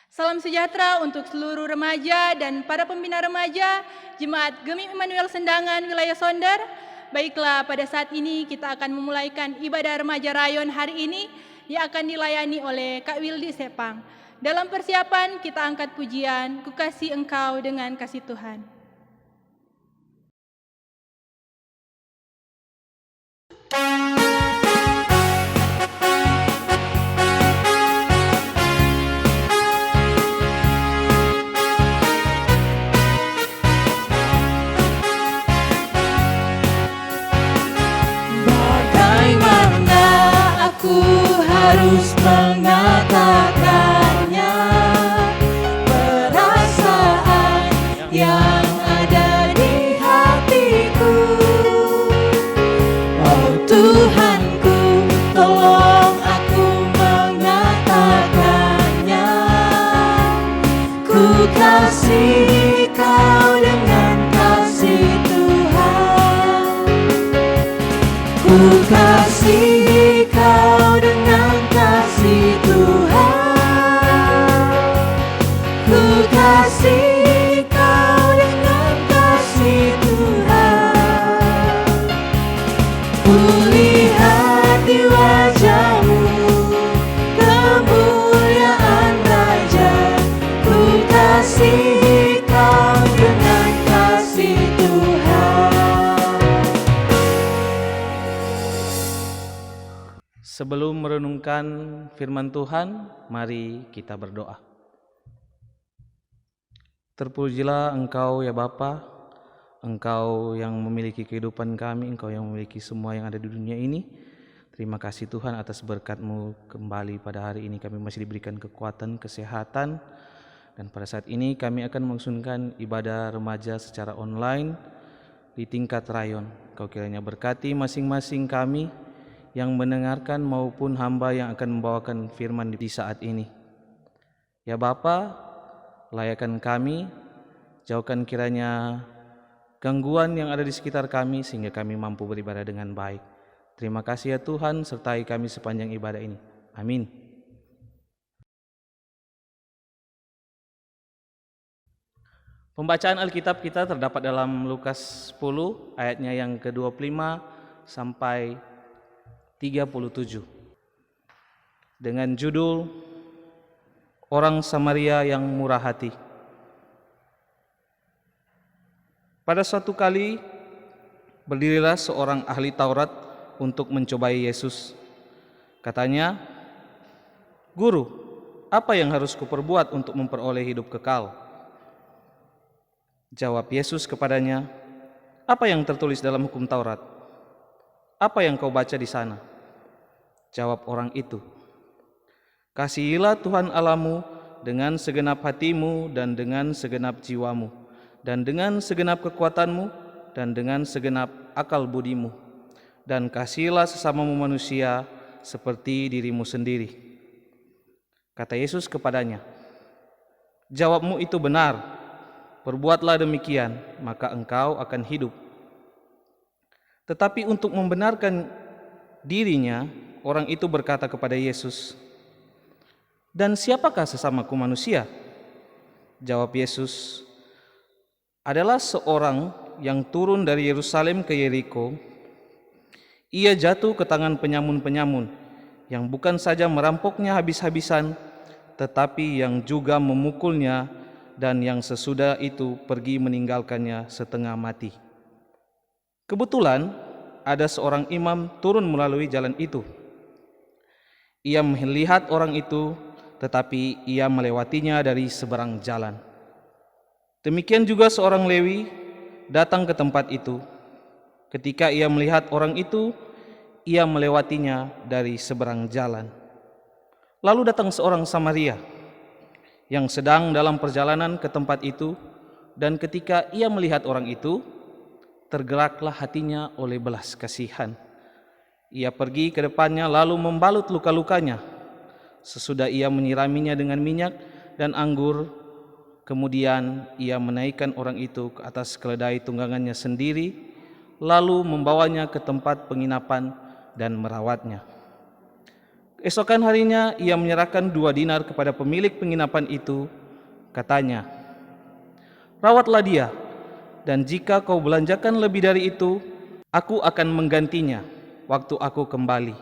Salam sejahtera untuk seluruh remaja dan para pembina remaja Jemaat Gemi Immanuel Sendangan Wilayah Sonder. Baiklah, pada saat ini kita akan memulaikan ibadah remaja rayon hari ini yang akan dilayani oleh Kak Wildi Sepang. Dalam persiapan kita angkat pujian, Ku Kasih Engkau dengan Kasih Tuhan. Bagaimana aku harus mengatakannya, perasaan yang ada di hatiku. Oh Tuhanku, tolong aku mengatakannya. Ku kasih Kau dengan kasih Tuhan. Ku kasih Kau dengan kasih Tuhan. Ku kasih Kau dengan kasih Tuhan. Ku lihat di wajah-Mu kemuliaan Raja. Ku kasih Kau dengan kasih Tuhan. Sebelum merenungkan firman Tuhan, mari kita berdoa. Terpujilah Engkau ya Bapa, Engkau yang memiliki kehidupan kami, Engkau yang memiliki semua yang ada di dunia ini. Terima kasih Tuhan atas berkat-Mu kembali pada hari ini kami masih diberikan kekuatan, kesehatan. Dan pada saat ini kami akan melangsungkan ibadah remaja secara online di tingkat rayon. Kau kiranya berkati masing-masing kami yang mendengarkan maupun hamba yang akan membawakan firman di saat ini. Ya Bapa, layakan kami, jauhkan kiranya gangguan yang ada di sekitar kami sehingga kami mampu beribadah dengan baik. Terima kasih ya Tuhan, sertai kami sepanjang ibadah ini. Amin. Pembacaan Alkitab kita terdapat dalam Lukas 10 ayatnya yang ke-25 sampai 37 dengan judul Orang Samaria yang Murah Hati. Pada suatu kali berdirilah seorang ahli Taurat untuk mencobai Yesus. Katanya, "Guru, apa yang harus kuperbuat untuk memperoleh hidup kekal?" Jawab Yesus kepadanya, "Apa yang tertulis dalam hukum Taurat? Apa yang kau baca di sana?" Jawab orang itu, "Kasihilah Tuhan Allahmu dengan segenap hatimu dan dengan segenap jiwamu dan dengan segenap kekuatanmu dan dengan segenap akal budimu, dan kasihilah sesamamu manusia seperti dirimu sendiri." Kata Yesus kepadanya, "Jawabmu itu benar, perbuatlah demikian, maka engkau akan hidup." Tetapi untuk membenarkan dirinya, orang itu berkata kepada Yesus, "Dan siapakah sesamaku manusia?" Jawab Yesus, "Adalah seorang yang turun dari Yerusalem ke Yeriko. Ia jatuh ke tangan penyamun-penyamun yang bukan saja merampoknya habis-habisan, tetapi yang juga memukulnya, dan yang sesudah itu pergi meninggalkannya setengah mati. Kebetulan ada seorang imam turun melalui jalan itu. Ia melihat orang itu, tetapi ia melewatinya dari seberang jalan. Demikian juga seorang Lewi datang ke tempat itu. Ketika ia melihat orang itu, ia melewatinya dari seberang jalan. Lalu datang seorang Samaria yang sedang dalam perjalanan ke tempat itu, dan ketika ia melihat orang itu, tergeraklah hatinya oleh belas kasihan. Ia pergi ke depannya lalu membalut luka-lukanya. Sesudah ia menyiraminya dengan minyak dan anggur, kemudian ia menaikkan orang itu ke atas keledai tunggangannya sendiri, lalu membawanya ke tempat penginapan dan merawatnya. Esokan harinya ia menyerahkan 2 dinar kepada pemilik penginapan itu. Katanya, "Rawatlah dia, dan jika kau belanjakan lebih dari itu, aku akan menggantinya waktu aku kembali."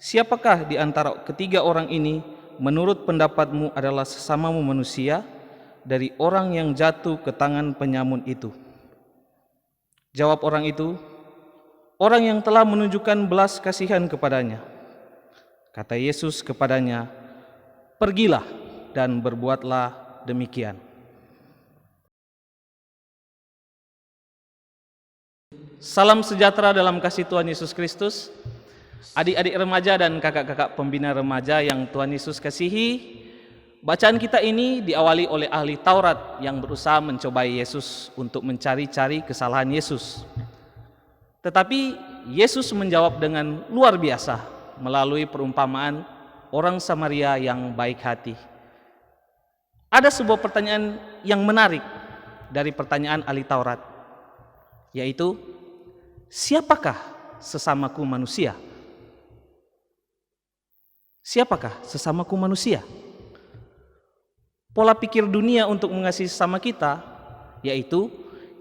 Siapakah di antara ketiga orang ini menurut pendapatmu adalah sesamamu manusia dari orang yang jatuh ke tangan penyamun itu? Jawab orang itu, "Orang yang telah menunjukkan belas kasihan kepadanya." Kata Yesus kepadanya, "Pergilah dan berbuatlah demikian." Salam sejahtera dalam kasih Tuhan Yesus Kristus. Adik-adik remaja dan kakak-kakak pembina remaja yang Tuhan Yesus kasihi, bacaan kita ini diawali oleh ahli Taurat yang berusaha mencobai Yesus untuk mencari-cari kesalahan Yesus. Tetapi Yesus menjawab dengan luar biasa melalui perumpamaan orang Samaria yang baik hati. Ada sebuah pertanyaan yang menarik dari pertanyaan ahli Taurat, yaitu, siapakah sesamaku manusia? Siapakah sesamaku manusia? Pola pikir dunia untuk mengasihi sesama kita, yaitu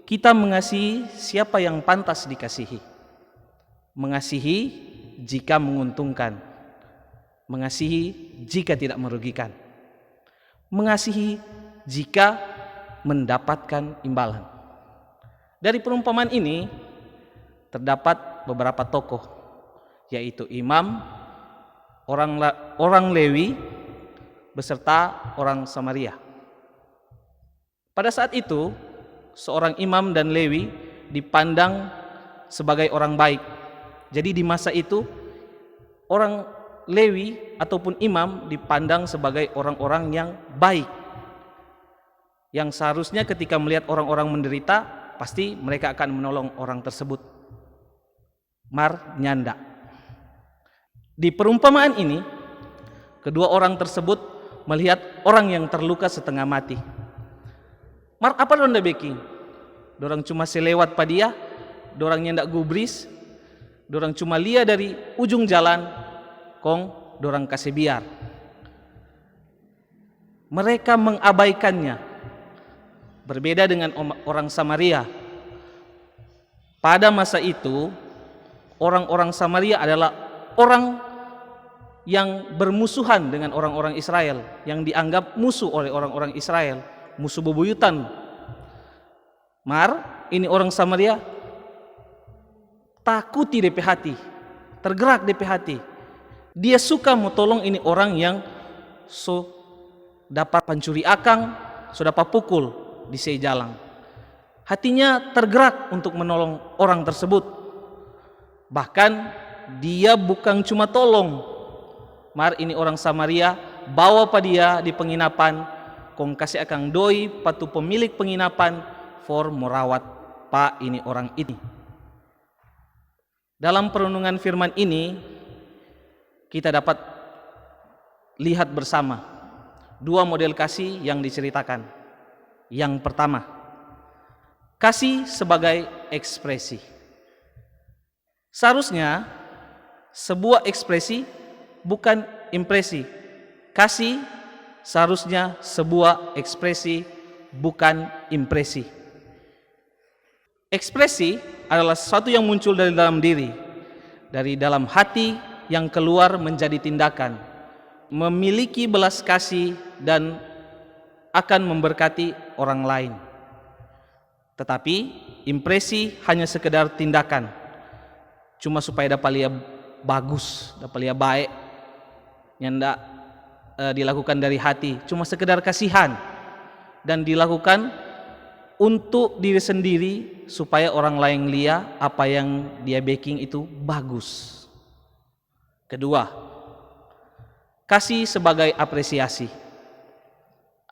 kita mengasihi siapa yang pantas dikasihi. Mengasihi jika menguntungkan, mengasihi jika tidak merugikan, mengasihi jika mendapatkan imbalan. Dari perumpamaan ini terdapat beberapa tokoh, yaitu imam, orang Lewi, beserta orang Samaria. Pada saat itu, seorang imam dan Lewi dipandang sebagai orang baik. Jadi di masa itu, orang Lewi ataupun imam dipandang sebagai orang-orang yang baik, yang seharusnya ketika melihat orang-orang menderita, pasti mereka akan menolong orang tersebut. Mar nyanda. Di perumpamaan ini, kedua orang tersebut melihat orang yang terluka setengah mati. Mar apa ronda beki? Dorang cuma selewat padia, dorang nyendak gubris, dorang cuma lia dari ujung jalan, kong dorang kasih biar. Mereka mengabaikannya. Berbeda dengan orang Samaria. Pada masa itu, orang-orang Samaria adalah orang yang bermusuhan dengan orang-orang Israel, yang dianggap musuh oleh orang-orang Israel, musuh bebuyutan. Ini orang Samaria takuti DP hati, tergerak DP hati. Dia suka mau tolong ini orang yang so dapat pancuri akang, so dapat pukul di jalan. Hatinya tergerak untuk menolong orang tersebut. Bahkan dia bukan cuma tolong. Ini orang Samaria bawa pa dia di penginapan, kong kasih akang doi patu pemilik penginapan for merawat pa ini orang ini. Dalam perenungan firman ini, kita dapat lihat bersama 2 model kasih yang diceritakan. Yang pertama, kasih sebagai ekspresi. Seharusnya sebuah ekspresi bukan impresi. Kasih seharusnya sebuah ekspresi bukan impresi. Ekspresi adalah sesuatu yang muncul dari dalam diri, dari dalam hati yang keluar menjadi tindakan, memiliki belas kasih dan akan memberkati orang lain. Tetapi impresi hanya sekedar tindakan, cuma supaya dapat lihat bagus, dapat lihat baik, yang tidak dilakukan dari hati, cuma sekedar kasihan dan dilakukan untuk diri sendiri supaya orang lain lihat apa yang dia baking itu bagus. Kedua, kasih sebagai apresiasi.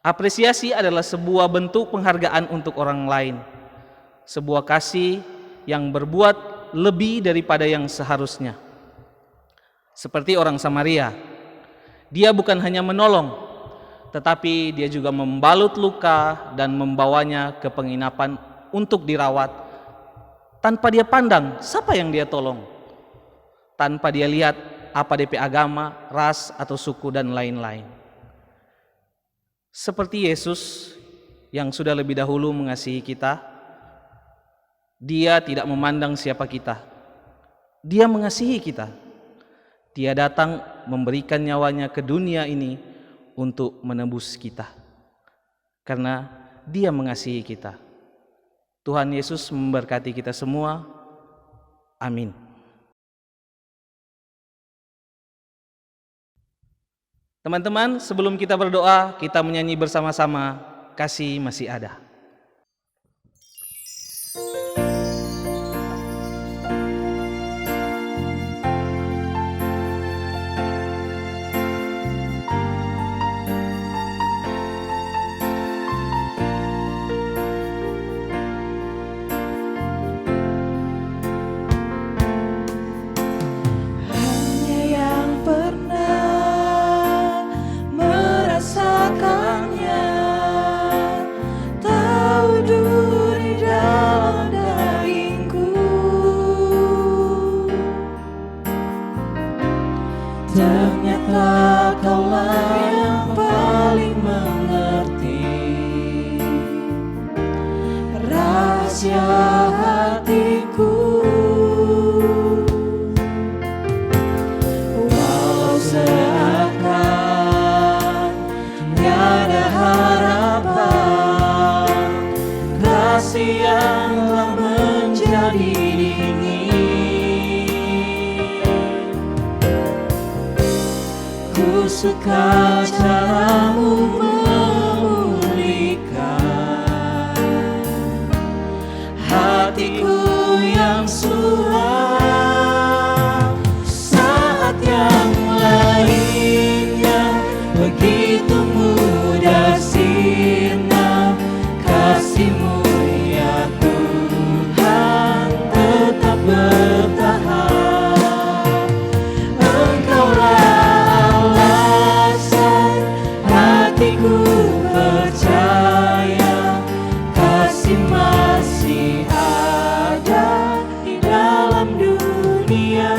Apresiasi adalah sebuah bentuk penghargaan untuk orang lain. Sebuah kasih yang berbuat lebih daripada yang seharusnya. Seperti orang Samaria, dia bukan hanya menolong, tetapi dia juga membalut luka dan membawanya ke penginapan untuk dirawat tanpa dia pandang siapa yang dia tolong, tanpa dia lihat apa DP agama, ras, atau suku, dan lain-lain. Seperti Yesus yang sudah lebih dahulu mengasihi kita, Dia tidak memandang siapa kita. Dia mengasihi kita. Dia datang memberikan nyawanya ke dunia ini untuk menebus kita. Karena Dia mengasihi kita. Tuhan Yesus memberkati kita semua. Amin. Teman-teman, sebelum kita berdoa, kita menyanyi bersama-sama, Kasih Masih Ada. Hanya yang pernah merasakannya tahu duri dalam dagingku. Ternyata kaulah yang paling mengerti rahasia hatiku. Walau seakan tiada harapan, kasih yang telah menjadi dingin. Ku suka caramu memulihkan hatiku yang suram. Saat yang lainnya begitu mudah sirna, kasih-Mu ya Tuhan tetap bertahan. Engkaulah alasan hatiku percaya, kasih masih ada di dalam dunia.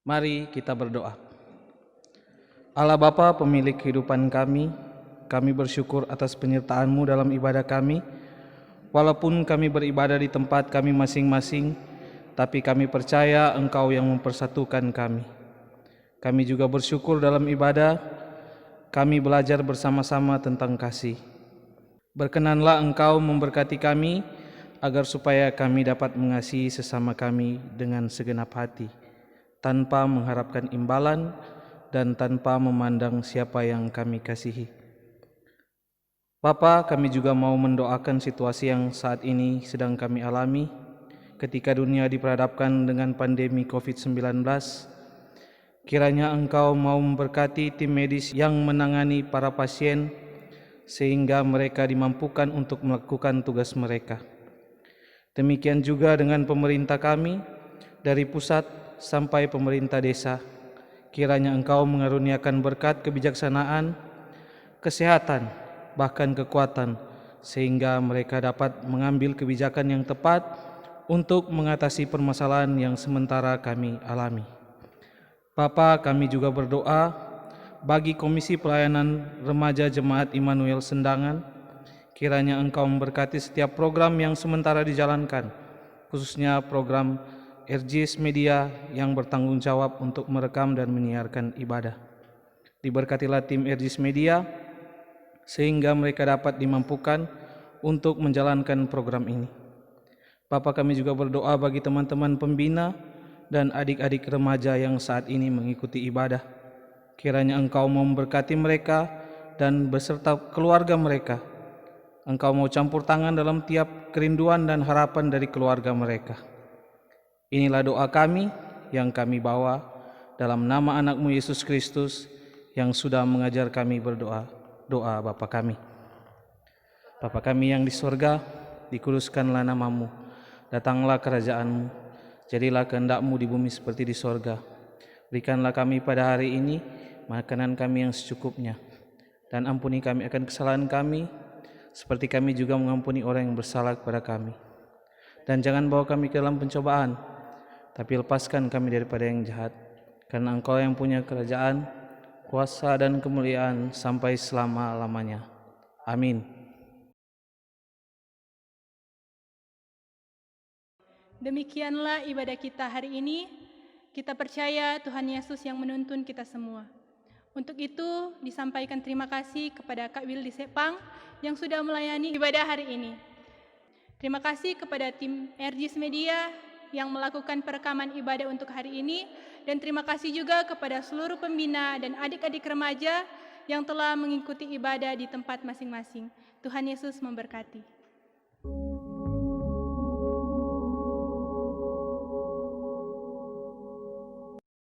Mari kita berdoa. Allah Bapa, pemilik kehidupan kami bersyukur atas penyertaan-Mu dalam ibadah kami. Walaupun kami beribadah di tempat kami masing-masing, tapi kami percaya Engkau yang mempersatukan kami. Kami juga bersyukur dalam ibadah, kami belajar bersama-sama tentang kasih. Berkenanlah Engkau memberkati kami, agar supaya kami dapat mengasihi sesama kami dengan segenap hati, tanpa mengharapkan imbalan dan tanpa memandang siapa yang kami kasihi. Bapa, kami juga mau mendoakan situasi yang saat ini sedang kami alami, ketika dunia diperhadapkan dengan pandemi COVID-19. Kiranya Engkau mau memberkati tim medis yang menangani para pasien, sehingga mereka dimampukan untuk melakukan tugas mereka. Demikian juga dengan pemerintah kami, dari pusat sampai pemerintah desa. Kiranya Engkau mengaruniakan berkat kebijaksanaan, kesehatan, bahkan kekuatan, sehingga mereka dapat mengambil kebijakan yang tepat untuk mengatasi permasalahan yang sementara kami alami. Bapa, kami juga berdoa bagi Komisi Pelayanan Remaja Jemaat Immanuel Sendangan. Kiranya Engkau memberkati setiap program yang sementara dijalankan, khususnya program RJS Media yang bertanggung jawab untuk merekam dan menyiarkan ibadah. Diberkatilah tim RJS Media sehingga mereka dapat dimampukan untuk menjalankan program ini. Bapa, kami juga berdoa bagi teman-teman pembina dan adik-adik remaja yang saat ini mengikuti ibadah. Kiranya Engkau mau memberkati mereka dan beserta keluarga mereka. Engkau mau campur tangan dalam tiap kerinduan dan harapan dari keluarga mereka. Inilah doa kami yang kami bawa dalam nama anak-Mu Yesus Kristus yang sudah mengajar kami berdoa. Doa Bapa kami. Bapa kami yang di sorga, dikuduskanlah nama-Mu. Datanglah kerajaan-Mu. Jadilah kehendak-Mu di bumi seperti di sorga. Berikanlah kami pada hari ini makanan kami yang secukupnya. Dan ampuni kami akan kesalahan kami, seperti kami juga mengampuni orang yang bersalah kepada kami. Dan jangan bawa kami ke dalam pencobaan, tapi lepaskan kami daripada yang jahat. Karena Engkau yang punya kerajaan, kuasa dan kemuliaan sampai selama-lamanya. Amin. Demikianlah ibadah kita hari ini. Kita percaya Tuhan Yesus yang menuntun kita semua. Untuk itu disampaikan terima kasih kepada Kak Wildi Sepang yang sudah melayani ibadah hari ini. Terima kasih kepada tim RGS Media yang melakukan perekaman ibadah untuk hari ini, dan terima kasih juga kepada seluruh pembina dan adik-adik remaja yang telah mengikuti ibadah di tempat masing-masing. Tuhan Yesus memberkati.